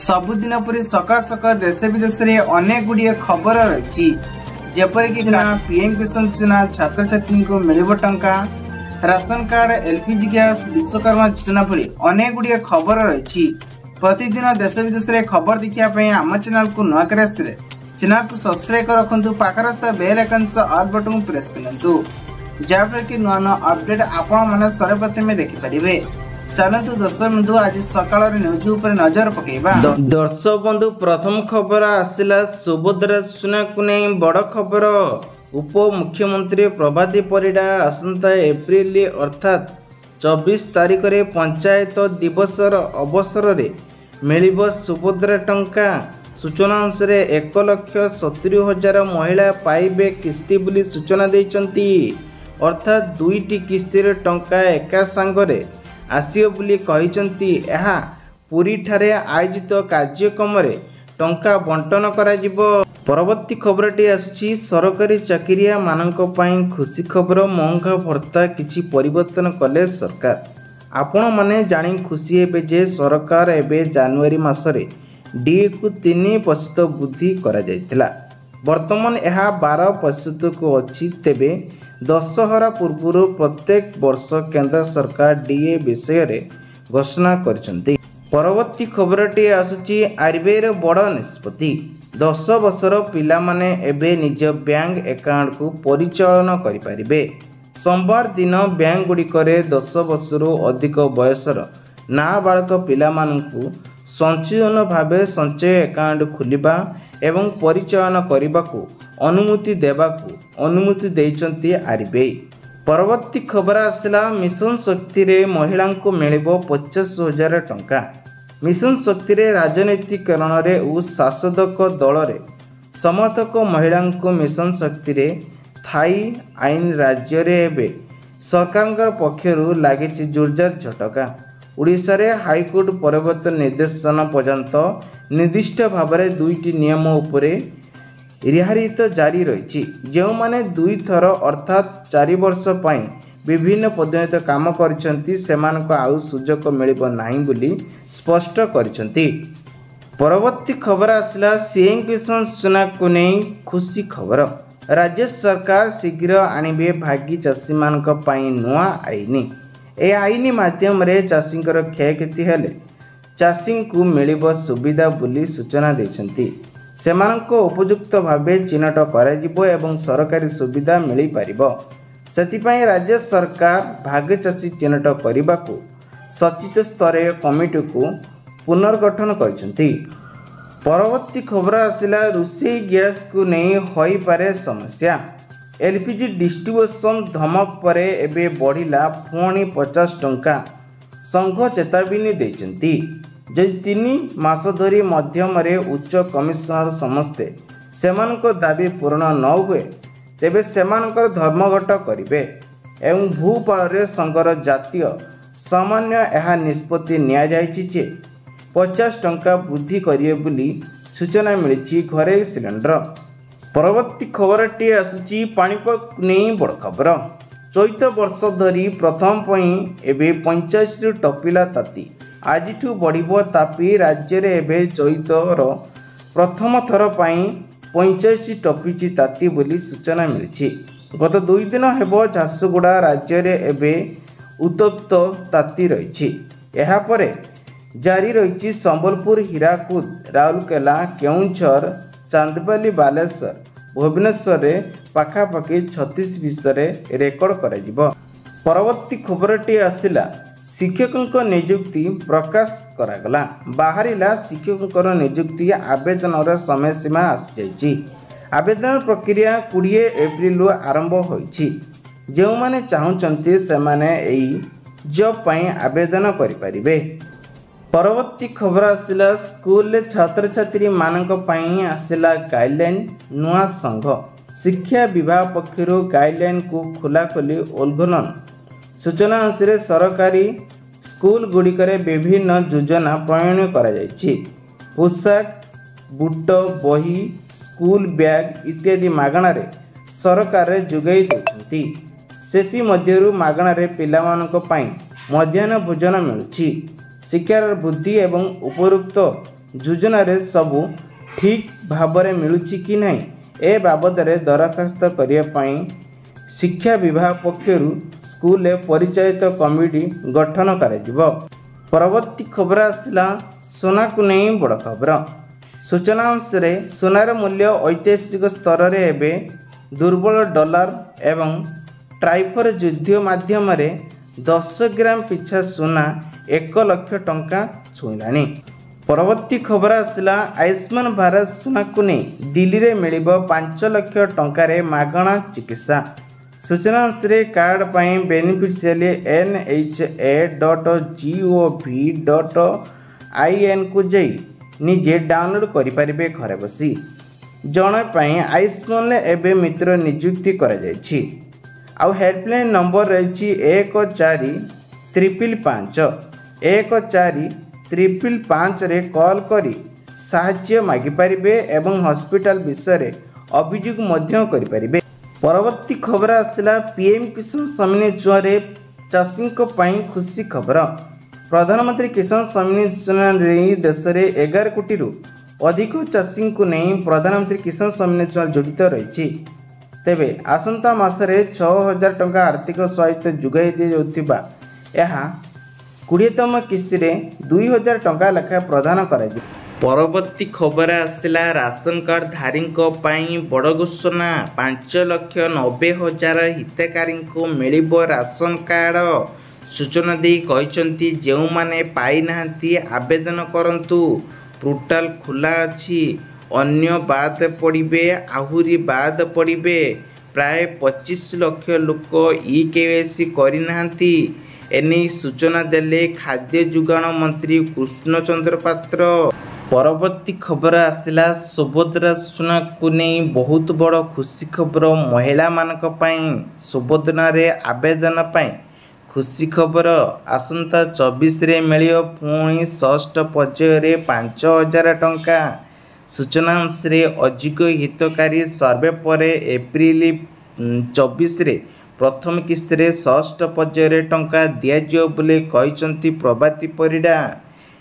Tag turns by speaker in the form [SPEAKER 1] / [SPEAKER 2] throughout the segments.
[SPEAKER 1] सबुदिन परी सकाल सकाल देश विदेश में अनेक गुड़िए खबर रही जेपरिक पीएम किसान योजना छात्र छात्री को मिल टंका ration card LPG gas Vishwakarma योजना भली अनेक गुड़िए खबर रही प्रतिदिन देश विदेश में खबर देखापी आम चैनल को नुआ कर चैनल को सब्सक्राइब कर रखु पाखर बेल आइकन ऑल बटन को प्रेस करूँ जहाँफल कि नुआ नुआ अपडेट आपण मैंने सर्वप्रथम देखिपारे। चलतु दर्शक बंधु आज सकाल न्यूज उपर नजर पकेबा। दर्शक बंधु प्रथम खबर आसिला सुभद्रा योजना को नहीं बड़ खबर। उप मुख्यमंत्री प्रभाती परिडा आसंता एप्रिल अर्थात 24 तारिख रे पंचायत दिवसर अवसर रे मिलिब सुभद्रा टंका। सूचना अनुसार 1,70,000 महिला पाइबे किस्ती बोली सूचना देइचंती अर्थात 2टी किस्ती रे टंका एका संगरे आसियो बोली कहिचंती। एहा पुरी ठारे आयोजित कार्यक्रम रे टंका बंटन करा जिवो। परवर्ती खबरटी आसुची सरकारी चाकरिया मानक पई खुशी खबर महंगा भत्ता किछि परिवर्तन कले सरकार। आपण माने जानि खुशी हेबे जे सरकार एबे जनवरी मासरे डीए को 3% वृद्धि करा जायतिला। वर्तमान यह 12% को अच्छी तेबे दशहरा पूर्व प्रत्येक वर्ष केंद्र सरकार डीए विषय रे घोषणा करछंती। परवर्ती खबरटी आसुची आरबीआई बड़ निष्पत्ति 10 वर्षर पिला माने एबे निज बैंक अकाउंट को परिचालन करि परिबे। सोमवार दिन बैंक गुड़िकरे 10 वर्षर अधिक बयसर नाबालक पिला मानकु संचयन भावे संचय अकाउंट खुलिबा एवं परिचालन करने अनुमति देवाकू अनुमति देइचंती आरबीआई। परवर्ती खबर आसला मिशन शक्ति रे महिला को मिलिबो 50,000 टंका। मिशन शक्ति रे राजनीतिकरण रे उ शासक दल रे समर्थक महिला को मिशन शक्ति रे थाई आईन राज्य रे एबे सरकार पक्षरु लागिछि जोरदार झटका। ओडिशा रे हाईकोर्ट परिवर्तन निर्देशन पर्यंत निर्दिष्ट भाव में 2टी नियम उपरे रिहायत जारी रही जो माने 2 थर अर्थात 4 वर्ष पई विभिन्न पदोन्नत काम करछंती सेमानको आउ सुजोग मिलिबो नाही बोली स्पष्ट करछंती। परवर्ती खबर आसला सीएम किसान योजना को नहीं खुशी खबर। राज्य सरकार शीघ्र आनिबे भागी चाषी मानक पई नुआ आईनी। ए आईन माध्यम रे चाषींकर क्षयक्षति हेले चाषी को मिलिब सुविधा बोली सूचना देछंती। सेमानको उपयुक्त भावे चिन्हट कराजिबो एवं सरकारी सुविधा मिली पारिबो। सेतिपई राज्य सरकार भाग्य चाषी चिन्हट करबाकू सचित स्तरीय कमिटी को पुनर्गठन करछंती। परवर्ती खबर आसिला रुषेई गैस को नहीं होई पारे समस्या। एलपीजी डिस्ट्रीब्यूशन धमक परे एबे बढ़िला पुणी 50 टंका। संघ चेतावनी देइचंती जदि 3 मास धरी मध्यम रे उच्च कमिशनर समस्ते सेमानक दाबी पूर्ण न हुए तेबे सेमानकर धर्मघट करिवे एवं भूपाल रे संघर जातीय सामान्य यह निष्पत्ति निया जायछि जे 50 टंका वृद्धि करिवे बोली सूचना मिलिछि घरे सिलेंडर। परवर्ती खबरटी आसुची पाणीपाग नहीं बड़ खबर। चैत वर्ष धरी प्रथम पई एबे 85 टपिला ताती आजिठू बढ़िबो तापी राज्य रे एबे चैतर प्रथम थर पई 85 टपिची ताती बोली सूचना मिलिछि। गत 2 दिन हेबो झारसुगुड़ा राज्य रे एबे उत्तप्त ताती रहिछि। एहा परे जारी रहिछि संबलपुर हीराकुद राउरकेला केउंझर चांदबाली बालेश्वर भुवनेश्वर रे पाखापाखि 36 भितर रेकर्ड करा। परवर्ती खबरटी आसिला शिक्षकों नियुक्ति प्रकाश करागला। बाहरिला शिक्षकों नियुक्ति आवेदन समय सीमा आसी जाइछि। आवेदन प्रक्रिया 20 एप्रिल आरंभ होइछि। जो माने चाहुचंती से माने एई जॉब पई आवेदन करि परिबे। परवर्ती खबर आसिला स्कूल छात्र छात्री मानक पई आसिला गाइडलाइन नुआ संघ। शिक्षा विभाग पक्षर गाइडलाइन को खोलाखोली उल्लंघन। सूचना अनुसार सरकारी स्कूल गुड़िकरे विभिन्न योजना प्रणयन करा जायछि। पोशाक बुट बही स्कूल बैग इत्यादि मागणा रे सरकार जोगाई देउछंती। सेति मध्यरु मागणा रे पिला मानक पई मध्याह्न भोजन मिलुछि। शिक्षार वृद्धि एवं उपरोक्त ଯୋଜନାରେ ସବୁ ଠିକ୍ ଭାବରେ ମିଳୁଛି କି ନାହିଁ ଏ ବାବଦରେ ଦରଖାସ୍ତ କରିବା ପାଇଁ ଶିକ୍ଷା ବିଭାଗ ପକ୍ଷରୁ ସ୍କୁଲରେ ପରିଚାଳିତ କମିଟି ଗଠନ କରାଯିବ। ପରବର୍ତ୍ତୀ ଖବର ଆସିଲା ସୁନାକୁ ନେଇ ବଡ଼ ଖବର। ସୂଚନା ଅନୁସାରେ ସୁନାର ମୂଲ୍ୟ ଐତିହାସିକ ସ୍ତରରେ ଏବେ ଦୁର୍ବଳ ଡଲାର ଏବଂ ଟ୍ରାଇଫର ଯୁଦ୍ଧ ମାଧ୍ୟମରେ 10 ଗ୍ରାମ ପିଛା ସୁନା 1 ଲକ୍ଷ ଟଙ୍କା ଛୁଇଁଲାଣି। ପରବର୍ତ୍ତୀ ଖବର ଆସିଲା ଆୟୁଷ୍ମାନ ଭାରତ ସୁନାକୁ ନେଇ ଦିଲ୍ଲୀରେ ମିଳିବ 5 ଲକ୍ଷ ଟଙ୍କାରେ ମାଗଣା ଚିକିତ୍ସା। ସୂଚନା ଅନୁସାରେ କାର୍ଡ଼ ପାଇଁ ବେନିଫିସିଆରୀ NHA.gov.in କୁ ଯାଇ ନିଜେ ଡାଉନଲୋଡ଼ କରିପାରିବେ ଘରେ ବସି। ଜଣେ ପାଇଁ ଆୟୁଷ୍ମାନରେ ଏବେ ମିତ୍ର ନିଯୁକ୍ତି କରାଯାଇଛି। ଆଉ ହେଲ୍ପଲାଇନ୍ ନମ୍ବର ରହିଛି 14555 14555ରେ କଲ୍ କରି ସାହାଯ୍ୟ ମାଗିପାରିବେ ଏବଂ ହସ୍ପିଟାଲ ବିଷୟରେ ଅଭିଯୋଗ ମଧ୍ୟ କରିପାରିବେ। ପରବର୍ତ୍ତୀ ଖବର ଆସିଲା PM କିଷାନ ସମ୍ମାନ ଯୋଜନାରେ ଚାଷୀଙ୍କ ପାଇଁ ଖୁସି ଖବର। ପ୍ରଧାନମନ୍ତ୍ରୀ କିଷାନ ସମ୍ମାନ ଯୋଜନାରେ ଦେଶରେ 11 କୋଟିରୁ ଅଧିକ ଚାଷୀଙ୍କୁ ନେଇ ପ୍ରଧାନମନ୍ତ୍ରୀ କିଷାନ ସମ୍ମାନ ଯୋଜନା ଜଡ଼ିତ ରହିଛି। ତେବେ ଆସନ୍ତା ମାସରେ 6,000 ଟଙ୍କା ଆର୍ଥିକ ସହାୟତା ଯୋଗାଇ ଦିଆଯାଉଥିବା ଏହା 20ତମ କିସ୍ତିରେ 2,000 ଟଙ୍କା ଲେଖାଏଁ ପ୍ରଦାନ କରାଯିବ। ପରବର୍ତ୍ତୀ ଖବର ଆସିଲା ରାସନ କାର୍ଡ ଧାରୀଙ୍କ ପାଇଁ ବଡ଼ ଘୋଷଣା। 5,90,000 ହିତାଧିକାରୀଙ୍କୁ ମିଳିବ ରାସନ କାର୍ଡ। ସୂଚନା ଦେଇ କହିଛନ୍ତି ଯେଉଁମାନେ ପାଇନାହାନ୍ତି ଆବେଦନ କରନ୍ତୁ। ପୋର୍ଟାଲ ଖୋଲା ଅଛି। ଅନ୍ୟ ବାଦ ପଡ଼ିବେ। ଆହୁରି ବାଦ ପଡ଼ିବେ। ପ୍ରାୟ 25 ଲକ୍ଷ ଲୋକ EKYC କରିନାହାନ୍ତି। ଏନେଇ ସୂଚନା ଦେଲେ ଖାଦ୍ୟ ଯୋଗାଣ ମନ୍ତ୍ରୀ କୃଷ୍ଣଚନ୍ଦ୍ର ପାତ୍ର। ପରବର୍ତ୍ତୀ ଖବର ଆସିଲା ସୁଭଦ୍ରା ଯୋଜନାକୁ ନେଇ ବହୁତ ବଡ଼ ଖୁସି ଖବର ମହିଳାମାନଙ୍କ ପାଇଁ। ସୁଭଦ୍ରାରେ ଆବେଦନ ପାଇଁ ଖୁସି ଖବର। ଆସନ୍ତା 24ରେ ମିଳିବ ପୁଣି ଷଷ୍ଠ ପର୍ଯ୍ୟାୟରେ 5,000 ଟଙ୍କା। ସୂଚନା ଅନୁସାରେ ଅଯୋଗ୍ୟ ହିତକାରୀ ସର୍ଭେ ପରେ ଏପ୍ରିଲ 24ରେ ପ୍ରଥମ କିସ୍ତିରେ ଷଷ୍ଠ ପର୍ଯ୍ୟାୟରେ ଟଙ୍କା ଦିଆଯିବ ବୋଲି କହିଛନ୍ତି ପ୍ରଭାତୀ ପରିଡ଼ା।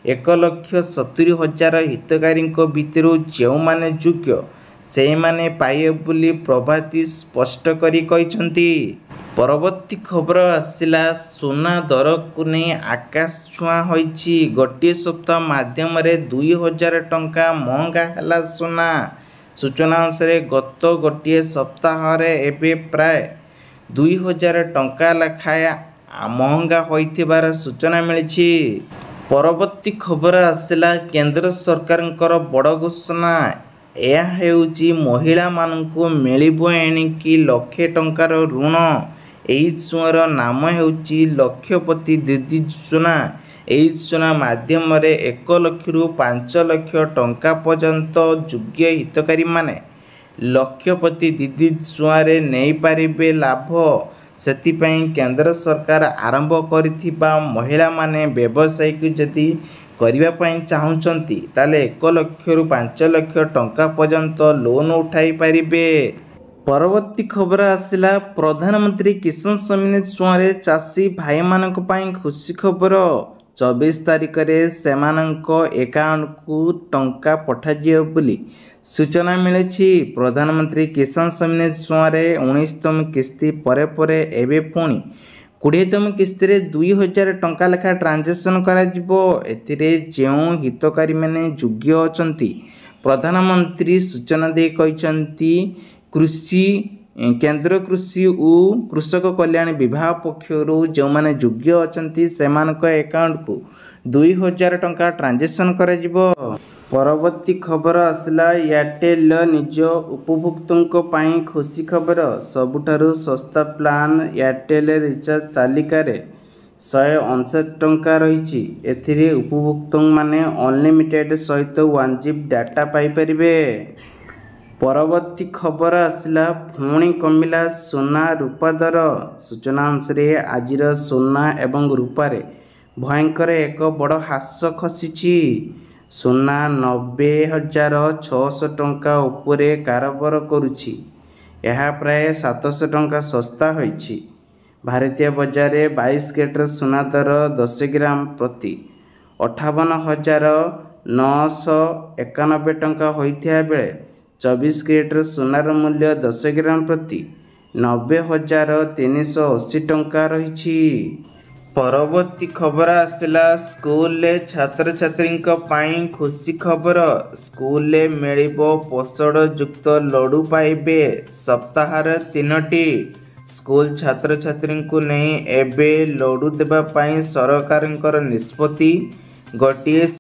[SPEAKER 1] 1,70,000 ହିତକାରୀଙ୍କ ଭିତରୁ ଯେଉଁମାନେ ଯୋଗ୍ୟ ସେଇମାନେ ପାଇବେ ବୋଲି ପ୍ରଭାତୀ ସ୍ପଷ୍ଟ କରି କହିଛନ୍ତି। ପରବର୍ତ୍ତୀ ଖବର ଆସିଲା ସୁନା ଦରକୁ ନେଇ ଆକାଶ ଛୁଆଁ ହୋଇଛି। ଗୋଟିଏ ସପ୍ତାହ ମାଧ୍ୟମରେ 2,000 ଟଙ୍କା ମହଙ୍ଗା ହେଲା ସୁନା। ସୂଚନା ଅନୁସାରେ ଗତ ଗୋଟିଏ ସପ୍ତାହରେ ଏବେ ପ୍ରାୟ 2,000 ଟଙ୍କା ଲେଖାଏଁ ମହଙ୍ଗା ହୋଇଥିବାର ସୂଚନା ମିଳିଛି। ପରବର୍ତ୍ତୀ ଖବର ଆସିଲା କେନ୍ଦ୍ର ସରକାରଙ୍କର ବଡ଼ ଘୋଷଣା। ଏହା ହେଉଛି ମହିଳାମାନଙ୍କୁ ମିଳିବ ଏଣିକି ଲକ୍ଷେ ଟଙ୍କାର ଋଣ। ଏହି ଯୋଜନାର ନାମ ହେଉଛି ଲକ୍ଷପତି ଦିଦି ଯୋଜନା। ଏହି ଯୋଜନା ମାଧ୍ୟମରେ 1 ଲକ୍ଷରୁ 5 ଲକ୍ଷ ଟଙ୍କା ପର୍ଯ୍ୟନ୍ତ ଯୋଗ୍ୟ ହିତକାରୀମାନେ ଲକ୍ଷପତି ଦିଦି ଯୋଜନାରେ ନେଇପାରିବେ ଲାଭ। ସେଥିପାଇଁ କେନ୍ଦ୍ର ସରକାର ଆରମ୍ଭ କରିଥିବା ମହିଳାମାନେ ବ୍ୟବସାୟକୁ ଯଦି କରିବା ପାଇଁ ଚାହୁଁଛନ୍ତି ତାହେଲେ 1 ଲକ୍ଷରୁ 5 ଲକ୍ଷ ଟଙ୍କା ପର୍ଯ୍ୟନ୍ତ ଲୋନ୍ ଉଠାଇ ପାରିବେ। ପରବର୍ତ୍ତୀ ଖବର ଆସିଲା ପ୍ରଧାନମନ୍ତ୍ରୀ କିଷାନ ସମ୍ମାନ ଯୋଜନାରେ ଚାଷୀ ଭାଇମାନଙ୍କ ପାଇଁ ଖୁସି ଖବର। 24 ତାରିଖରେ ସେମାନଙ୍କ ଆକାଉଣ୍ଟକୁ ଟଙ୍କା ପଠାଯିବ ବୋଲି ସୂଚନା ମିଳିଛି। ପ୍ରଧାନମନ୍ତ୍ରୀ କିଷାନ ସମ୍ମାନ ଯୋଜନାରେ 19ତମ କିସ୍ତି ପରେ ପରେ ଏବେ ପୁଣି 20ତମ କିସ୍ତିରେ 2,000 ଟଙ୍କା ଲେଖାଏଁ ଟ୍ରାଞ୍ଜାକ୍ସନ୍ କରାଯିବ। ଏଥିରେ ଯେଉଁ ହିତକାରୀମାନେ ଯୋଗ୍ୟ ଅଛନ୍ତି ପ୍ରଧାନମନ୍ତ୍ରୀ ସୂଚନା ଦେଇ କହିଛନ୍ତି କେନ୍ଦ୍ର କୃଷି ଓ କୃଷକ କଲ୍ୟାଣ ବିଭାଗ ପକ୍ଷରୁ ଯେଉଁମାନେ ଯୋଗ୍ୟ ଅଛନ୍ତି ସେମାନଙ୍କ ଆକାଉଣ୍ଟକୁ 2,000 ଟଙ୍କା ଟ୍ରାଞ୍ଜାକ୍ସନ୍ କରାଯିବ। ପରବର୍ତ୍ତୀ ଖବର ଆସିଲା ଏୟାରଟେଲ୍ ନିଜ ଉପଭୋକ୍ତାଙ୍କ ପାଇଁ ଖୁସି ଖବର। ସବୁଠାରୁ ଶସ୍ତା ପ୍ଲାନ୍ ଏୟାରଟେଲ୍ ରିଚାର୍ଜ ତାଲିକାରେ 159 ଟଙ୍କା ରହିଛି। ଏଥିରେ ଉପଭୋକ୍ତାମାନେ ଅନଲିମିଟେଡ୍ ସହିତ 1GB ଡାଟା ପାଇପାରିବେ। ପରବର୍ତ୍ତୀ ଖବର ଆସିଲା ପୁଣି କମିଲା ସୁନା ରୂପା ଦର। ସୂଚନା ଅନୁସାରେ ଆଜିର ସୁନା ଏବଂ ରୂପାରେ ଭୟଙ୍କର ଏକ ବଡ଼ ହ୍ରାସ ଖସିଛି। ସୁନା 90,600 ଟଙ୍କା ଉପରେ କାରବାର କରୁଛି। ଏହା ପ୍ରାୟ 700 ଟଙ୍କା ଶସ୍ତା ହୋଇଛି। ଭାରତୀୟ ବଜାରରେ 22 କ୍ୟାରେଟ୍ ସୁନା ଦର 10 ଗ୍ରାମ ପ୍ରତି 58,000 991 ଟଙ୍କା ହୋଇଥିବା ବେଳେ 24 କ୍ୟାରେଟ୍ର ସୁନାର ମୂଲ୍ୟ 10 ଗ୍ରାମ ପ୍ରତି 90,380 ଟଙ୍କା ରହିଛି। ପରବର୍ତ୍ତୀ ଖବର ଆସିଲା ସ୍କୁଲରେ ଛାତ୍ରଛାତ୍ରୀଙ୍କ ପାଇଁ ଖୁସି ଖବର। ସ୍କୁଲରେ ମିଳିବ ପୋଷଣଯୁକ୍ତ ଲଡୁ ପାଇବେ ସପ୍ତାହରେ 3ଟି। ସ୍କୁଲ ଛାତ୍ରଛାତ୍ରୀଙ୍କୁ ନେଇ ଏବେ ଲଡୁ ଦେବା ପାଇଁ ସରକାରଙ୍କର ନିଷ୍ପତ୍ତି। ଗୋଟିଏ